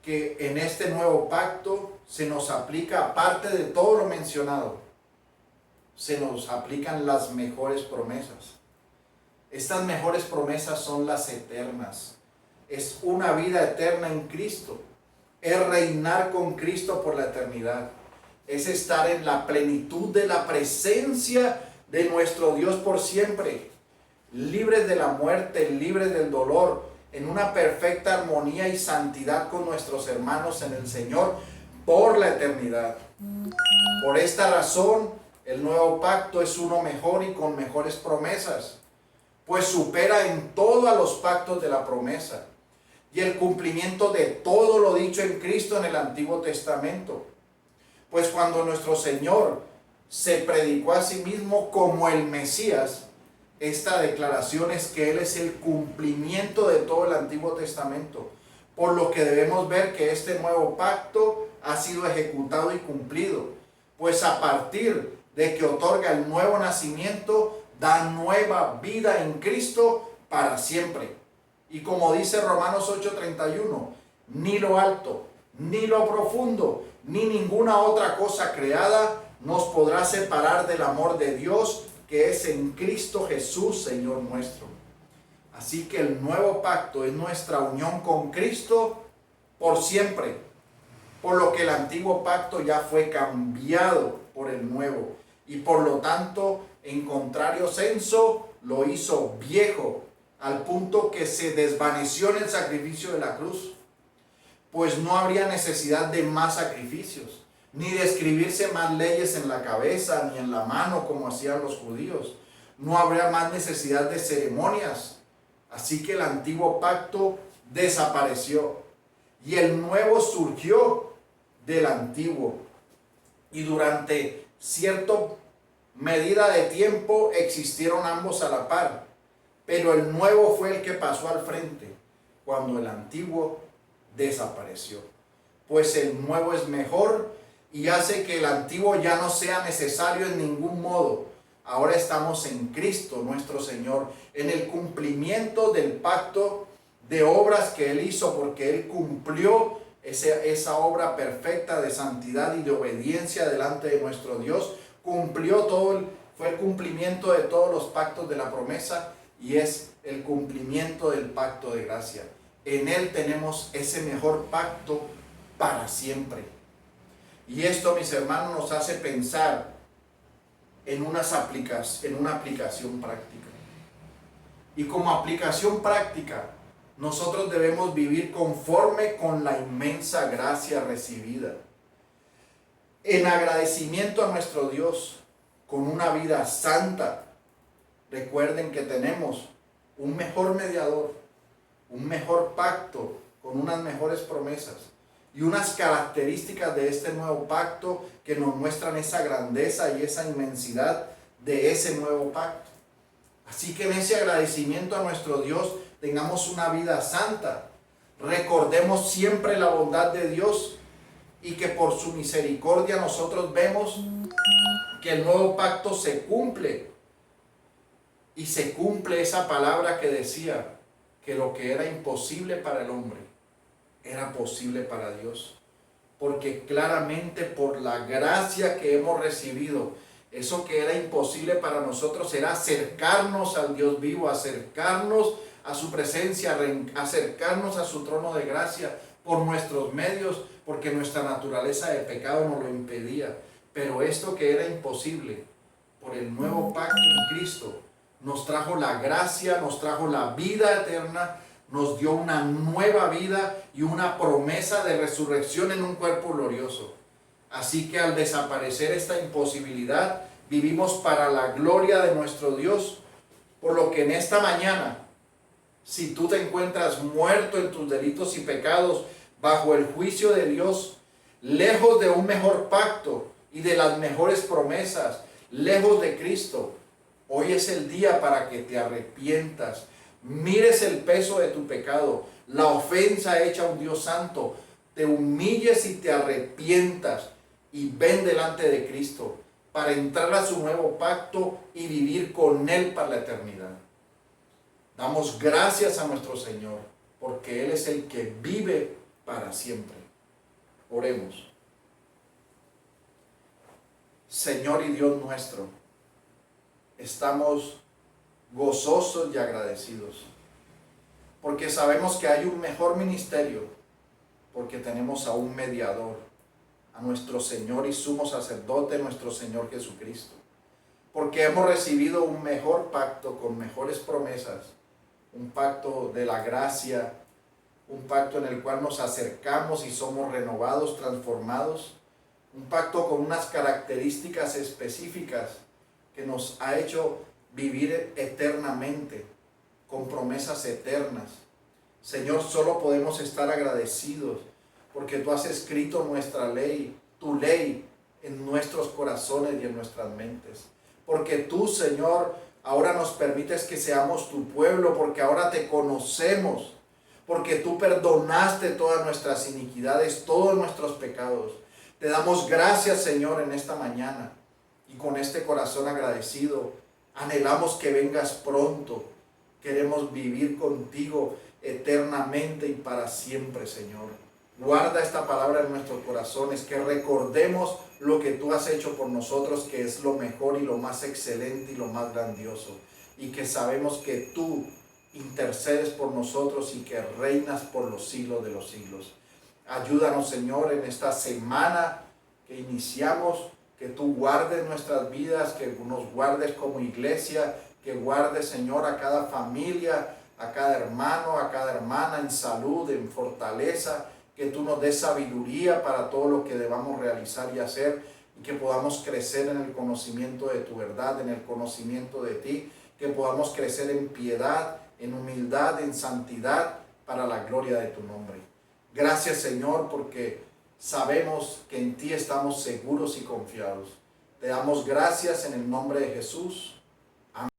que en este nuevo pacto se nos aplica, aparte de todo lo mencionado, se nos aplican las mejores promesas. Estas mejores promesas son las eternas. Es una vida eterna en Cristo. Es reinar con Cristo por la eternidad. Es estar en la plenitud de la presencia de nuestro Dios por siempre. Libres de la muerte, libres del dolor, en una perfecta armonía y santidad con nuestros hermanos en el Señor por la eternidad. Por esta razón, el nuevo pacto es uno mejor y con mejores promesas, pues supera en todo a los pactos de la promesa y el cumplimiento de todo lo dicho en Cristo en el Antiguo Testamento. Pues cuando nuestro Señor se predicó a sí mismo como el Mesías, esta declaración es que Él es el cumplimiento de todo el Antiguo Testamento, por lo que debemos ver que este nuevo pacto ha sido ejecutado y cumplido, pues a partir de que otorga el nuevo nacimiento, da nueva vida en Cristo para siempre. Y como dice Romanos 8:31, ni lo alto, ni lo profundo, ni ninguna otra cosa creada nos podrá separar del amor de Dios que es en Cristo Jesús, Señor nuestro. Así que el nuevo pacto es nuestra unión con Cristo por siempre, por lo que el antiguo pacto ya fue cambiado por el nuevo, y por lo tanto, en contrario senso, lo hizo viejo, al punto que se desvaneció en el sacrificio de la cruz. Pues no habría necesidad de más sacrificios, ni de escribirse más leyes en la cabeza, ni en la mano, como hacían los judíos. No habría más necesidad de ceremonias. Así que el antiguo pacto desapareció, y el nuevo surgió del antiguo. Y durante cierta medida de tiempo existieron ambos a la par, pero el nuevo fue el que pasó al frente, cuando el antiguo desapareció. Pues el nuevo es mejor y hace que el antiguo ya no sea necesario en ningún modo. Ahora estamos en Cristo nuestro Señor, en el cumplimiento del pacto de obras que Él hizo, porque Él cumplió esa obra perfecta de santidad y de obediencia delante de nuestro Dios. Cumplió todo, fue el cumplimiento de todos los pactos de la promesa, y es el cumplimiento del pacto de gracia. En Él tenemos ese mejor pacto para siempre. Y esto, mis hermanos, nos hace pensar en una aplicación práctica. Y como aplicación práctica, nosotros debemos vivir conforme con la inmensa gracia recibida, en agradecimiento a nuestro Dios, con una vida santa. Recuerden que tenemos un mejor mediador, un mejor pacto, con unas mejores promesas y unas características de este nuevo pacto que nos muestran esa grandeza y esa inmensidad de ese nuevo pacto. Así que en ese agradecimiento a nuestro Dios tengamos una vida santa. Recordemos siempre la bondad de Dios y que por su misericordia nosotros vemos que el nuevo pacto se cumple. Y se cumple esa palabra que decía que lo que era imposible para el hombre era posible para Dios. Porque claramente por la gracia que hemos recibido, eso que era imposible para nosotros era acercarnos al Dios vivo, acercarnos a su presencia, acercarnos a su trono de gracia por nuestros medios, porque nuestra naturaleza de pecado nos lo impedía. Pero esto que era imposible, por el nuevo pacto en Cristo, nos trajo la gracia, nos trajo la vida eterna, nos dio una nueva vida y una promesa de resurrección en un cuerpo glorioso. Así que al desaparecer esta imposibilidad, vivimos para la gloria de nuestro Dios. Por lo que en esta mañana, si tú te encuentras muerto en tus delitos y pecados, bajo el juicio de Dios, lejos de un mejor pacto y de las mejores promesas, lejos de Cristo, hoy es el día para que te arrepientas, mires el peso de tu pecado, la ofensa hecha a un Dios santo, te humilles y te arrepientas y ven delante de Cristo para entrar a su nuevo pacto y vivir con Él para la eternidad. Damos gracias a nuestro Señor porque Él es el que vive para siempre. Oremos. Señor y Dios nuestro, estamos gozosos y agradecidos porque sabemos que hay un mejor ministerio, porque tenemos a un mediador, a nuestro Señor y sumo sacerdote, nuestro Señor Jesucristo, porque hemos recibido un mejor pacto con mejores promesas, un pacto de la gracia, un pacto en el cual nos acercamos y somos renovados, transformados, un pacto con unas características específicas que nos ha hecho vivir eternamente, con promesas eternas. Señor, solo podemos estar agradecidos porque tú has escrito nuestra ley, tu ley, en nuestros corazones y en nuestras mentes. Porque tú, Señor, ahora nos permites que seamos tu pueblo, porque ahora te conocemos, porque tú perdonaste todas nuestras iniquidades, todos nuestros pecados. Te damos gracias, Señor, en esta mañana. Y con este corazón agradecido, anhelamos que vengas pronto. Queremos vivir contigo eternamente y para siempre, Señor. Guarda esta palabra en nuestros corazones, que recordemos lo que tú has hecho por nosotros, que es lo mejor y lo más excelente y lo más grandioso. Y que sabemos que tú intercedes por nosotros y que reinas por los siglos de los siglos. Ayúdanos, Señor, en esta semana que iniciamos, que tú guardes nuestras vidas, que nos guardes como iglesia, que guardes, Señor, a cada familia, a cada hermano, a cada hermana en salud, en fortaleza, que tú nos des sabiduría para todo lo que debamos realizar y hacer, y que podamos crecer en el conocimiento de tu verdad, en el conocimiento de ti, que podamos crecer en piedad, en humildad, en santidad, para la gloria de tu nombre. Gracias, Señor, porque sabemos que en ti estamos seguros y confiados. Te damos gracias en el nombre de Jesús.